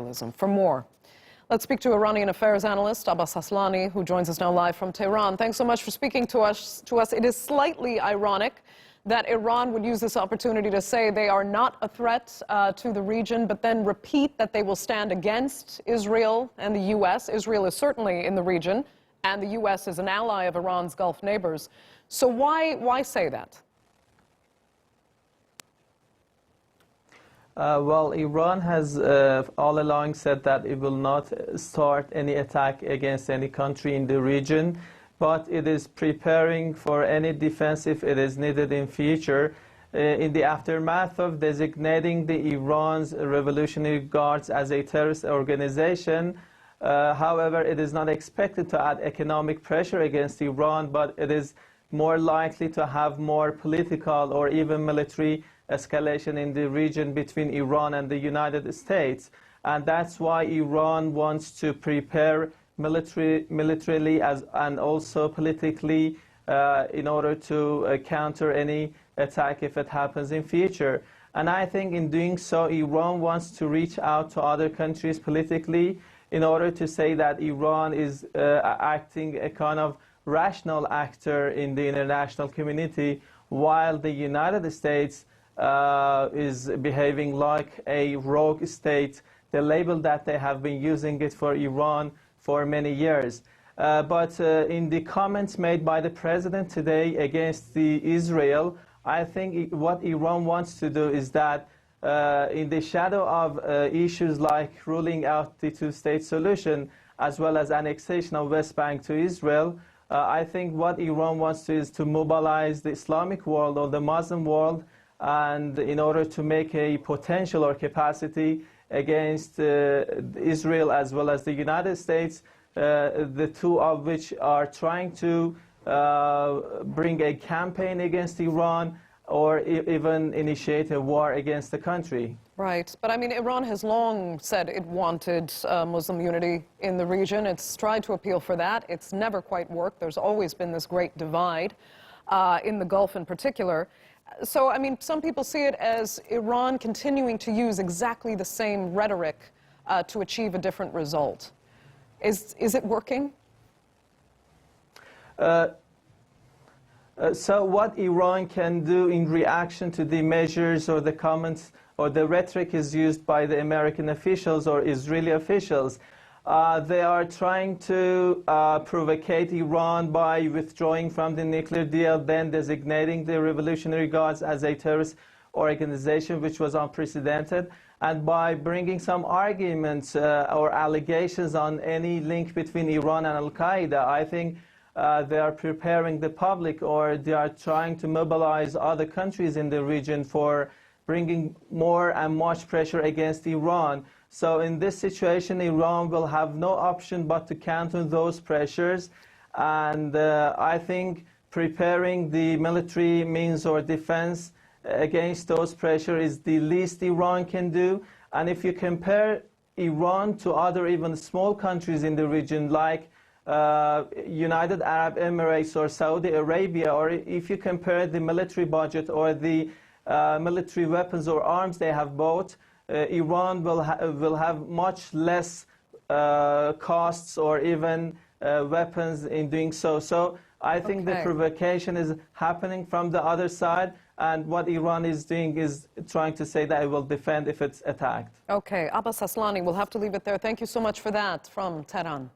journalism. For more, let's speak to Iranian affairs analyst Abbas Aslani, who joins us now live from Tehran. Thanks so much for speaking to us. It is slightly ironic that Iran would use this opportunity to say they are not a threat to the region, but then repeat that they will stand against Israel and the U.S. Israel is certainly in the region, and the U.S. is an ally of Iran's Gulf neighbors. So why say that? Well, Iran has all along said that it will not start any attack against any country in the region, but it is preparing for any defense if it is needed in future. In the aftermath of designating the Iran's Revolutionary Guards as a terrorist organization, however, it is not expected to add economic pressure against Iran, but it is more likely to have more political or even military escalation in the region between Iran and the United States. And that's why Iran wants to prepare militarily and also politically in order to counter any attack if it happens in future. And I think in doing so, Iran wants to reach out to other countries politically in order to say that Iran is acting a kind of rational actor in the international community, while the United States is behaving like a rogue state, the label that they have been using it for Iran for many years. But in the comments made by the president today against Israel, I think what Iran wants to do is that in the shadow of issues like ruling out the two-state solution as well as annexation of West Bank to Israel, I think what Iran wants to is to mobilize the Islamic world or the Muslim world, and in order to make a potential or capacity against Israel as well as the United States, the two of which are trying to bring a campaign against Iran or even initiate a war against the country. Right. But I mean, Iran has long said it wanted Muslim unity in the region. It's tried to appeal for that. It's never quite worked. There's always been this great divide in the Gulf in particular. So, I mean, some people see it as Iran continuing to use exactly the same rhetoric to achieve a different result. Is it working? So what Iran can do in reaction to the measures or the comments or the rhetoric is used by the American officials or Israeli officials, they are trying to provocate Iran by withdrawing from the nuclear deal, then designating the Revolutionary Guards as a terrorist organization, which was unprecedented, and by bringing some arguments or allegations on any link between Iran and Al-Qaeda. I think they are preparing the public, or they are trying to mobilize other countries in the region for bringing more and much pressure against Iran. So in this situation, Iran will have no option but to counter those pressures. And I think preparing the military means or defense against those pressures is the least Iran can do. And if you compare Iran to other even small countries in the region like United Arab Emirates or Saudi Arabia, or if you compare the military budget or the military weapons or arms they have bought, Iran will have much less costs or even weapons in doing so. So I think the provocation is happening from the other side, and what Iran is doing is trying to say that it will defend if it's attacked. Okay, Abbas Aslani, we'll have to leave it there. Thank you so much for that from Tehran.